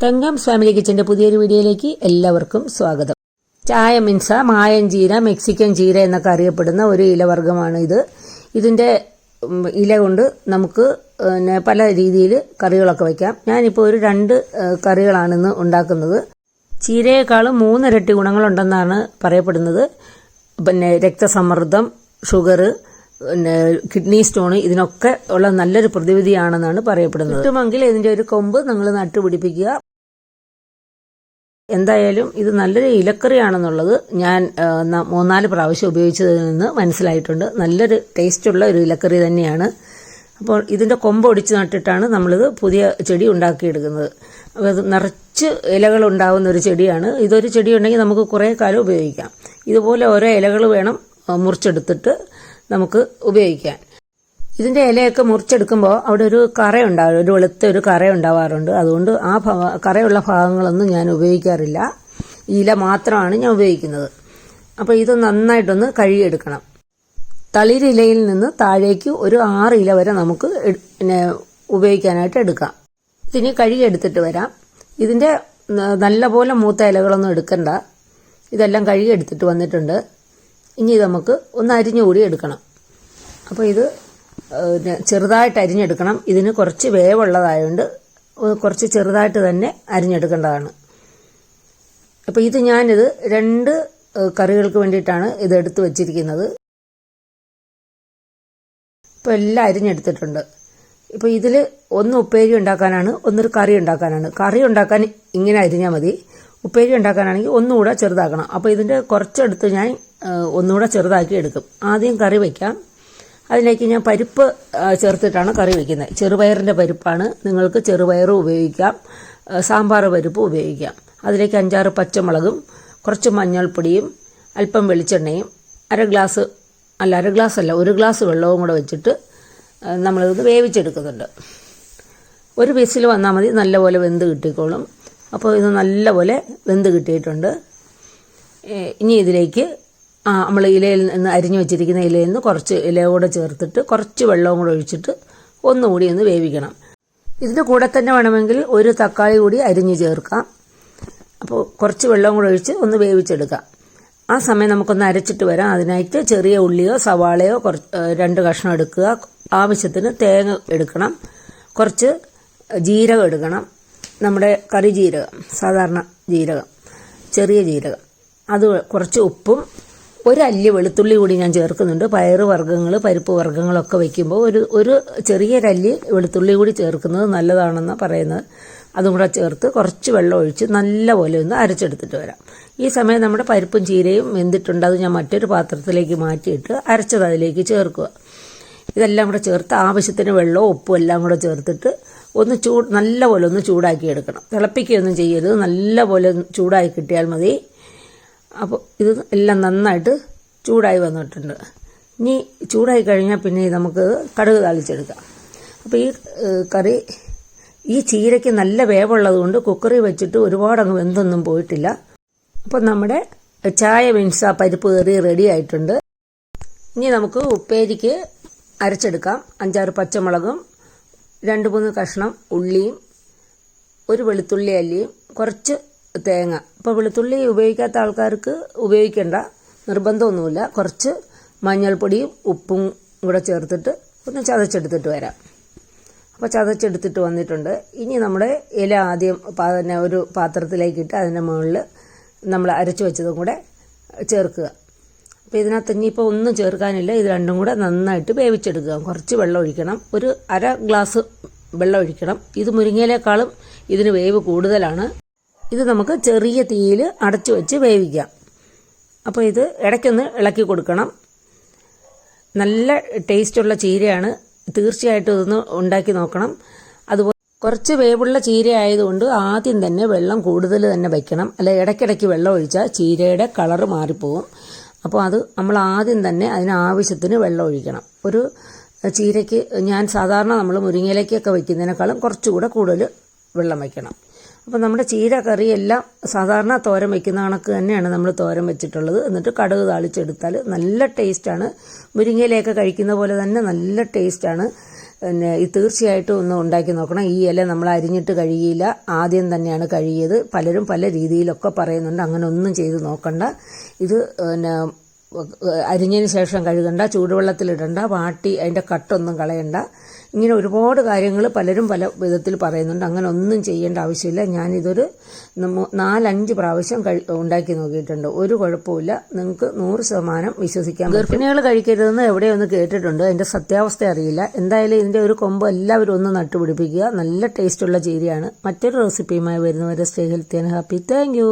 തങ്കം family കിച്ചന്റെ പുതിയൊരു വീഡിയോയിലേക്ക് എല്ലാവർക്കും സ്വാഗതം. ചായ മിൻസ, മായൻ ചീര, മെക്സിക്കൻ ചീര എന്നൊക്കെ അറിയപ്പെടുന്ന ഒരു ഇലവർഗ്ഗമാണ് ഇത്. ഇതിന്റെ ഇല കൊണ്ട് നമുക്ക് പല രീതിയിൽ കറികളൊക്കെ വയ്ക്കാം. ഞാനിപ്പോൾ ഒരു 2 കറികളാണ് ഇന്ന് ഉണ്ടാക്കുന്നത്. ചീരയെക്കാളും 3 ഇരട്ടി ഗുണങ്ങളുണ്ടെന്നാണ് പറയപ്പെടുന്നത്. പിന്നെ രക്തസമ്മർദ്ദം, ഷുഗർ, കിഡ്നി സ്റ്റോൺ ഇതിനൊക്കെ ഉള്ള നല്ലൊരു പ്രതിവിധിയാണെന്നാണ് പറയപ്പെടുന്നത്. കിട്ടുമെങ്കിൽ ഇതിന്റെ ഒരു കൊമ്പ് നിങ്ങൾ നട്ടുപിടിപ്പിക്കുക. എന്തായാലും ഇത് നല്ലൊരു ഇലക്കറിയാണെന്നുള്ളത് ഞാൻ 3-4 പ്രാവശ്യം ഉപയോഗിച്ചതിൽ നിന്ന് മനസ്സിലായിട്ടുണ്ട്. നല്ലൊരു ടേസ്റ്റുള്ള ഒരു ഇലക്കറി തന്നെയാണ്. അപ്പോൾ ഇതിന്റെ കൊമ്പ് ഒടിച്ച് നട്ടിട്ടാണ് നമ്മളിത് പുതിയ ചെടി ഉണ്ടാക്കിയെടുക്കുന്നത്. അപ്പോൾ ഇത് നിറച്ച് ഇലകൾ ഉണ്ടാകുന്ന ഒരു ചെടിയാണ്. ഇതൊരു ചെടി ഉണ്ടെങ്കിൽ നമുക്ക് കുറേ കാലം ഉപയോഗിക്കാം. ഇതുപോലെ ഓരോ ഇലകൾ വേണം മുറിച്ചെടുത്തിട്ട് നമുക്ക് ഉപയോഗിക്കാൻ. ഇതിന്റെ ഇലയൊക്കെ മുറിച്ചെടുക്കുമ്പോൾ അവിടെ ഒരു കറയുണ്ടാവും, ഒരു വെളുത്ത ഒരു കറയുണ്ടാവാറുണ്ട്. അതുകൊണ്ട് ആ കറയുള്ള ഭാഗങ്ങളൊന്നും ഞാൻ ഉപയോഗിക്കാറില്ല. ഇല മാത്രമാണ് ഞാൻ ഉപയോഗിക്കുന്നത്. അപ്പോൾ ഇത് നന്നായിട്ടൊന്ന് കഴുകിയെടുക്കണം. തളിരിലയിൽ നിന്ന് താഴേക്ക് ഒരു 6 ഇല വരെ നമുക്ക് ഉപയോഗിക്കാനായിട്ട് എടുക്കാം. ഇതിന് കഴുകിയെടുത്തിട്ട് വരാം. ഇതിന്റെ നല്ലപോലെ മൂത്ത ഇലകളൊന്നും എടുക്കണ്ട. ഇതെല്ലാം കഴുകിയെടുത്തിട്ട് വന്നിട്ടുണ്ട്. ഇനി നമുക്ക് ഒന്ന് അരിഞ്ഞുകൂടി എടുക്കണം. അപ്പോൾ ഇത് ചെറുതായിട്ട് അരിഞ്ഞെടുക്കണം. ഇതിന് കുറച്ച് വേവുള്ളതായതുകൊണ്ട് കുറച്ച് ചെറുതായിട്ട് തന്നെ അരിഞ്ഞെടുക്കേണ്ടതാണ്. അപ്പോൾ ഇത് ഞാനിത് 2 കറികൾക്ക് വേണ്ടിയിട്ടാണ് ഇത് എടുത്തു വച്ചിരിക്കുന്നത്. ഇപ്പോൾ എല്ലാം അരിഞ്ഞെടുത്തിട്ടുണ്ട്. ഇപ്പോൾ ഇതിൽ ഒന്ന് ഉപ്പേരി ഉണ്ടാക്കാനാണ്, ഒന്നൊരു കറി ഉണ്ടാക്കാനാണ്. കറി ഉണ്ടാക്കാൻ ഇങ്ങനെ അരിഞ്ഞാൽ മതി. ഉപ്പേരി ഉണ്ടാക്കാനാണെങ്കിൽ ഒന്നുകൂടെ ചെറുതാക്കണം. അപ്പോൾ ഇതിൻ്റെ കുറച്ചെടുത്ത് ഞാൻ ഒന്നുകൂടെ ചെറുതാക്കി എടുക്കും. ആദ്യം കറി വയ്ക്കാം. അതിലേക്ക് ഞാൻ പരിപ്പ് ചേർത്തിട്ടാണ് കറി വയ്ക്കുന്നത്. ചെറുപയറിൻ്റെ പരിപ്പാണ്. നിങ്ങൾക്ക് ചെറുപയറും ഉപയോഗിക്കാം, സാമ്പാർ പരിപ്പ് ഉപയോഗിക്കാം. അതിലേക്ക് 5-6 പച്ചമുളകും കുറച്ച് മഞ്ഞൾപ്പൊടിയും അല്പം വെളിച്ചെണ്ണയും 1 ഗ്ലാസ് വെള്ളവും കൂടെ വെച്ചിട്ട് നമ്മളിത് വേവിച്ചെടുക്കുന്നുണ്ട്. ഒരു വിസിൽ വന്നാൽ മതി, നല്ലപോലെ വെന്ത് കിട്ടിക്കോളും. അപ്പോൾ ഇത് നല്ലപോലെ വെന്ത് കിട്ടിയിട്ടുണ്ട്. ഇനി ഇതിലേക്ക് നമ്മൾ ഇലയിൽ നിന്ന് അരിഞ്ഞു വെച്ചിരിക്കുന്ന ഇലയിൽ നിന്ന് കുറച്ച് ഇല കൂടെ ചേർത്തിട്ട് കുറച്ച് വെള്ളവും കൂടെ ഒഴിച്ചിട്ട് ഒന്നുകൂടി ഒന്ന് വേവിക്കണം. ഇതിൻ്റെ കൂടെ തന്നെ വേണമെങ്കിൽ ഒരു തക്കാളി കൂടി അരിഞ്ഞ് ചേർക്കാം. അപ്പോൾ കുറച്ച് വെള്ളവും കൂടെ ഒഴിച്ച് ഒന്ന് വേവിച്ചെടുക്കാം. ആ സമയം നമുക്കൊന്ന് അരച്ചിട്ട് വരാം. അതിനായിട്ട് ചെറിയ ഉള്ളിയോ സവാളയോ 2 കഷ്ണം എടുക്കുക. ആവശ്യത്തിന് തേങ്ങ എടുക്കണം. കുറച്ച് ജീരകം എടുക്കണം. നമ്മുടെ കറി ജീരകം, സാധാരണ ജീരകം, ചെറിയ ജീരകം, അത് കുറച്ച് ഉപ്പും 1 അല്ലി വെളുത്തുള്ളി കൂടി ഞാൻ ചേർക്കുന്നുണ്ട്. പരിപ്പ് വർഗ്ഗങ്ങളൊക്കെ വയ്ക്കുമ്പോൾ ഒരു ചെറിയൊരല്ലി വെളുത്തുള്ളി കൂടി ചേർക്കുന്നത് നല്ലതാണെന്നാണ് പറയുന്നത്. അതും കൂടെ ചേർത്ത് കുറച്ച് വെള്ളം ഒഴിച്ച് നല്ലപോലെ ഒന്ന് അരച്ചെടുത്തിട്ട് വരാം. ഈ സമയം നമ്മുടെ പരിപ്പും ചീരയും വെന്തിട്ടുണ്ട്. അത് ഞാൻ മറ്റൊരു പാത്രത്തിലേക്ക് മാറ്റിയിട്ട് അരച്ചത് അതിലേക്ക് ചേർക്കുക. ഇതെല്ലാം കൂടെ ചേർത്ത് ആവശ്യത്തിന് വെള്ളവും ഉപ്പും എല്ലാം കൂടെ ചേർത്തിട്ട് നല്ലപോലെ ഒന്ന് ചൂടാക്കി എടുക്കണം. തിളപ്പിക്കുകയൊന്നും ചെയ്യരുത്, നല്ലപോലെ ചൂടായി കിട്ടിയാൽ മതി. അപ്പോൾ ഇത് എല്ലാം നന്നായിട്ട് ചൂടായി വന്നിട്ടുണ്ട്. ഇനി ചൂടായി കഴിഞ്ഞാൽ പിന്നെ നമുക്ക് കടുക് താളിച്ചെടുക്കാം. അപ്പോൾ ഈ ചീരയ്ക്ക് നല്ല വേവുള്ളത് കൊണ്ട് കുക്കറിൽ വെച്ചിട്ട് ഒരുപാടങ്ങ് വെന്തൊന്നും പോയിട്ടില്ല. അപ്പോൾ നമ്മുടെ ചായ മിൻസ പരിപ്പ് കറി റെഡി ആയിട്ടുണ്ട്. ഇനി നമുക്ക് ഉപ്പേരിക്ക് അരച്ചെടുക്കാം. 5-6 പച്ചമുളകും 2-3 കഷ്ണം ഉള്ളിയും 1 വെളുത്തുള്ളി അല്ലിയും കുറച്ച് തേങ്ങ. ഇപ്പോൾ വെളുത്തുള്ളി ഉപയോഗിക്കാത്ത ആൾക്കാർക്ക് ഉപയോഗിക്കേണ്ട, നിർബന്ധമൊന്നുമില്ല. കുറച്ച് മഞ്ഞൾപ്പൊടിയും ഉപ്പും കൂടെ ചേർത്തിട്ട് ഒന്ന് ചതച്ചെടുത്തിട്ട് വരാം. അപ്പോൾ ചതച്ചെടുത്തിട്ട് വന്നിട്ടുണ്ട്. ഇനി നമ്മുടെ ഇല ആദ്യം ഒരു പാത്രത്തിലേക്കിട്ട് അതിൻ്റെ മുകളിൽ നമ്മൾ അരച്ചു വെച്ചതും കൂടെ ചേർക്കുക. അപ്പോൾ ഇതിനകത്ത് ഇനിയിപ്പോൾ ഒന്നും ചേർക്കാനില്ല. ഇത് രണ്ടും കൂടെ നന്നായിട്ട് വേവിച്ചെടുക്കുക. കുറച്ച് വെള്ളം ഒഴിക്കണം. ഒരു 1/2 ഗ്ലാസ് വെള്ളം ഒഴിക്കണം. ഇത് മുരിങ്ങയിലേക്കാളും ഇതിന് വേവ് കൂടുതലാണ്. ഇത് നമുക്ക് ചെറിയ തീയിൽ അടച്ചു വെച്ച് വേവിക്കാം. അപ്പോൾ ഇത് ഇടയ്ക്കൊന്ന് ഇളക്കി കൊടുക്കണം. നല്ല ടേസ്റ്റുള്ള ചീരയാണ്. തീർച്ചയായിട്ടും ഇതൊന്ന് ഉണ്ടാക്കി നോക്കണം. അതുപോലെ കുറച്ച് വേവുള്ള ചീര ആയതുകൊണ്ട് ആദ്യം തന്നെ വെള്ളം കൂടുതൽ തന്നെ വയ്ക്കണം. അല്ല ഇടയ്ക്കിടയ്ക്ക് വെള്ളം ഒഴിച്ചാൽ ചീരയുടെ കളറ് മാറിപ്പോവും. അപ്പോൾ അത് നമ്മൾ ആദ്യം തന്നെ അതിനാവശ്യത്തിന് വെള്ളം ഒഴിക്കണം. ഒരു ചീരയ്ക്ക് ഞാൻ സാധാരണ നമ്മൾ മുരിങ്ങയിലേക്കൊക്കെ വയ്ക്കുന്നതിനേക്കാളും കുറച്ചുകൂടെ കൂടുതൽ വെള്ളം വയ്ക്കണം. അപ്പോൾ നമ്മുടെ ചീര കറിയെല്ലാം സാധാരണ തോരൻ വയ്ക്കുന്ന കണക്ക് തന്നെയാണ് നമ്മൾ തോരൻ വെച്ചിട്ടുള്ളത്. എന്നിട്ട് കടുക് താളിച്ചെടുത്താൽ നല്ല ടേസ്റ്റാണ്. മുരിങ്ങയിലയൊക്കെ കഴിക്കുന്ന പോലെ തന്നെ നല്ല ടേസ്റ്റാണ്. പിന്നെ ഇത് തീർച്ചയായിട്ടും ഒന്ന് ഉണ്ടാക്കി നോക്കണം. ഈ ഇല നമ്മൾ അരിഞ്ഞിട്ട് കഴുകിയില്ല, ആദ്യം തന്നെയാണ് കഴുകിയത്. പലരും പല രീതിയിലൊക്കെ പറയുന്നുണ്ട്, അങ്ങനെ ഒന്നും ചെയ്ത് നോക്കണ്ട. ഇത് പിന്നെ അരിഞ്ഞതിന് ശേഷം കഴുകണ്ട, ചൂടുവെള്ളത്തിലിടണ്ട, വാട്ടി അതിൻ്റെ കട്ടൊന്നും കളയണ്ട. ഇങ്ങനെ ഒരുപാട് കാര്യങ്ങൾ പലരും പല വിധത്തിൽ പറയുന്നുണ്ട്. അങ്ങനെ ഒന്നും ചെയ്യേണ്ട ആവശ്യമില്ല. ഞാനിതൊരു 4-5 പ്രാവശ്യം ഉണ്ടാക്കി നോക്കിയിട്ടുണ്ട്. ഒരു കുഴപ്പമില്ല. നിങ്ങൾക്ക് 100% വിശ്വസിക്കാം. ഗർഭിണികൾ കഴിക്കരുതെന്ന് എവിടെയൊന്ന് കേട്ടിട്ടുണ്ട്. അതിൻ്റെ സത്യാവസ്ഥ അറിയില്ല. എന്തായാലും ഇതിൻ്റെ ഒരു കൊമ്പ് എല്ലാവരും ഒന്ന് നട്ടുപിടിപ്പിക്കുക. നല്ല ടേസ്റ്റുള്ള ചീരയാണ്. മറ്റൊരു റെസിപ്പിയുമായി വരുന്നവരെ stay healthy and happy. Thank you.